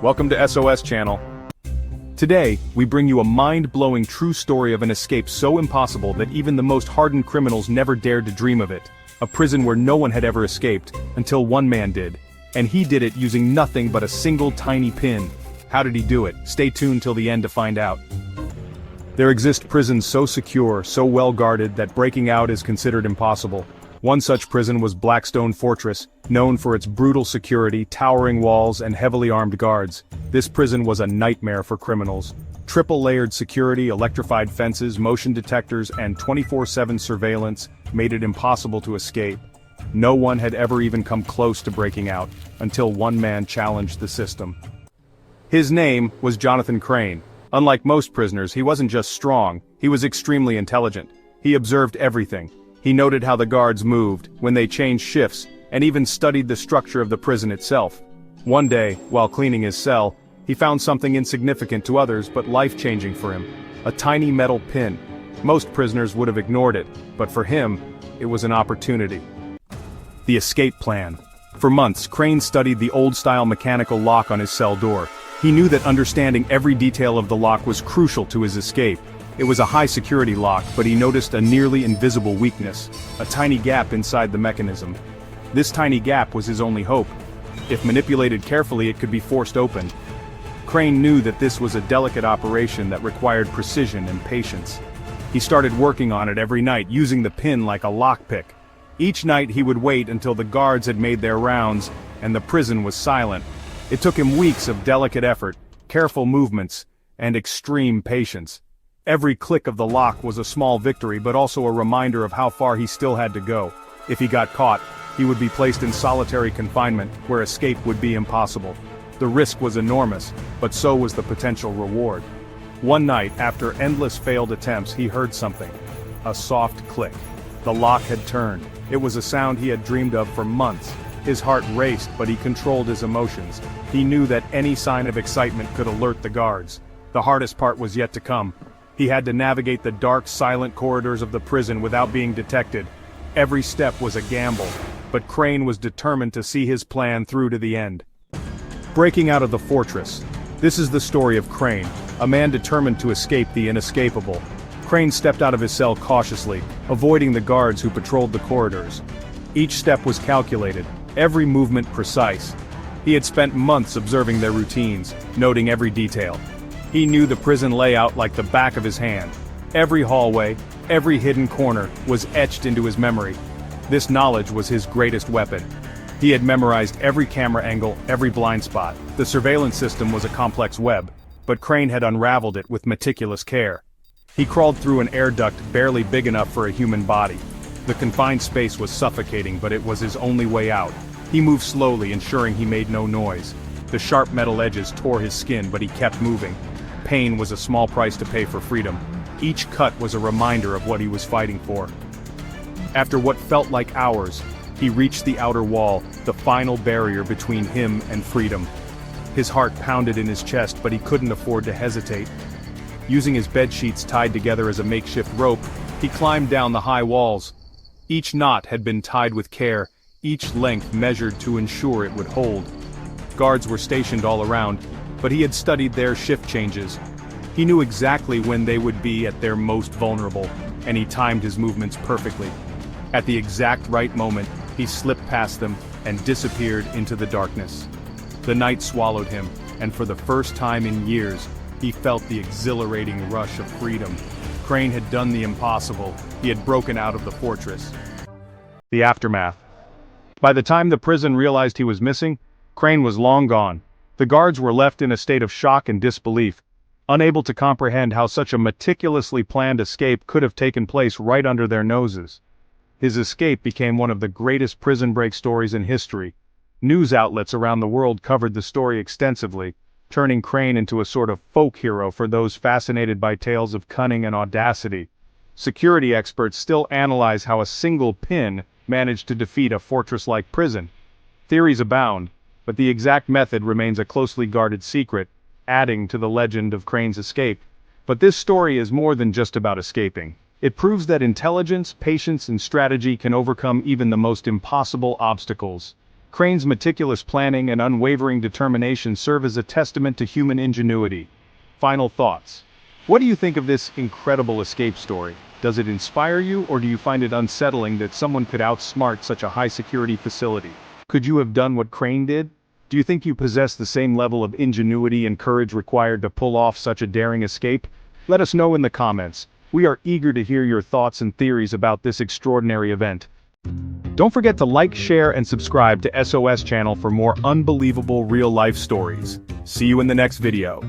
Welcome to SOS Channel. Today, we bring you a mind-blowing true story of an escape so impossible that even the most hardened criminals never dared to dream of it. A prison where no one had ever escaped, until one man did. And he did it using nothing but a single tiny pin. How did he do it? Stay tuned till the end to find out. There exist prisons so secure, so well guarded that breaking out is considered impossible. One such prison was Blackstone Fortress, known for its brutal security, towering walls, and heavily armed guards. This prison was a nightmare for criminals. Triple-layered security, electrified fences, motion detectors, and 24/7 surveillance made it impossible to escape. No one had ever even come close to breaking out, until one man challenged the system. His name was Jonathan Crane. Unlike most prisoners, he wasn't just strong, he was extremely intelligent. He observed everything. He noted how the guards moved, when they changed shifts, and even studied the structure of the prison itself. One day, while cleaning his cell, he found something insignificant to others but life-changing for him. A tiny metal pin. Most prisoners would have ignored it, but for him, it was an opportunity. The escape plan. For months, Crane studied the old-style mechanical lock on his cell door. He knew that understanding every detail of the lock was crucial to his escape. It was a high-security lock, but he noticed a nearly invisible weakness, a tiny gap inside the mechanism. This tiny gap was his only hope. If manipulated carefully, it could be forced open. Crane knew that this was a delicate operation that required precision and patience. He started working on it every night, using the pin like a lockpick. Each night he would wait until the guards had made their rounds, and the prison was silent. It took him weeks of delicate effort, careful movements, and extreme patience. Every click of the lock was a small victory, but also a reminder of how far he still had to go. If he got caught, he would be placed in solitary confinement, where escape would be impossible. The risk was enormous, but so was the potential reward. One night, after endless failed attempts, he heard something. A soft click. The lock had turned. It was a sound he had dreamed of for months. His heart raced, but he controlled his emotions. He knew that any sign of excitement could alert the guards. The hardest part was yet to come. He had to navigate the dark, silent corridors of the prison without being detected. Every step was a gamble, but Crane was determined to see his plan through to the end. Breaking out of the fortress. This is the story of Crane, a man determined to escape the inescapable. Crane stepped out of his cell cautiously, avoiding the guards who patrolled the corridors. Each step was calculated, every movement precise. He had spent months observing their routines, noting every detail. He knew the prison layout like the back of his hand. Every hallway, every hidden corner, was etched into his memory. This knowledge was his greatest weapon. He had memorized every camera angle, every blind spot. The surveillance system was a complex web, but Crane had unraveled it with meticulous care. He crawled through an air duct barely big enough for a human body. The confined space was suffocating, but it was his only way out. He moved slowly, ensuring he made no noise. The sharp metal edges tore his skin, but he kept moving. Pain was a small price to pay for freedom. Each cut was a reminder of what he was fighting for. After what felt like hours, he reached the outer wall, the final barrier between him and freedom. His heart pounded in his chest, but he couldn't afford to hesitate. Using his bed sheets tied together as a makeshift rope, he climbed down the high walls. Each knot had been tied with care, each length measured to ensure it would hold. Guards were stationed all around, but he had studied their shift changes. He knew exactly when they would be at their most vulnerable, and he timed his movements perfectly. At the exact right moment, he slipped past them and disappeared into the darkness. The night swallowed him, and for the first time in years, he felt the exhilarating rush of freedom. Crane had done the impossible. He had broken out of the fortress. The aftermath. By the time the prison realized he was missing, Crane was long gone. The guards were left in a state of shock and disbelief, unable to comprehend how such a meticulously planned escape could have taken place right under their noses. His escape became one of the greatest prison break stories in history. News outlets around the world covered the story extensively, turning Crane into a sort of folk hero for those fascinated by tales of cunning and audacity. Security experts still analyze how a single pin managed to defeat a fortress-like prison. Theories abound, but the exact method remains a closely guarded secret, adding to the legend of Crane's escape. But this story is more than just about escaping. It proves that intelligence, patience, and strategy can overcome even the most impossible obstacles. Crane's meticulous planning and unwavering determination serve as a testament to human ingenuity. Final thoughts. What do you think of this incredible escape story? Does it inspire you, or do you find it unsettling that someone could outsmart such a high-security facility? Could you have done what Crane did? Do you think you possess the same level of ingenuity and courage required to pull off such a daring escape? Let us know in the comments. We are eager to hear your thoughts and theories about this extraordinary event. Don't forget to like, share, and subscribe to SOS channel for more unbelievable real-life stories. See you in the next video.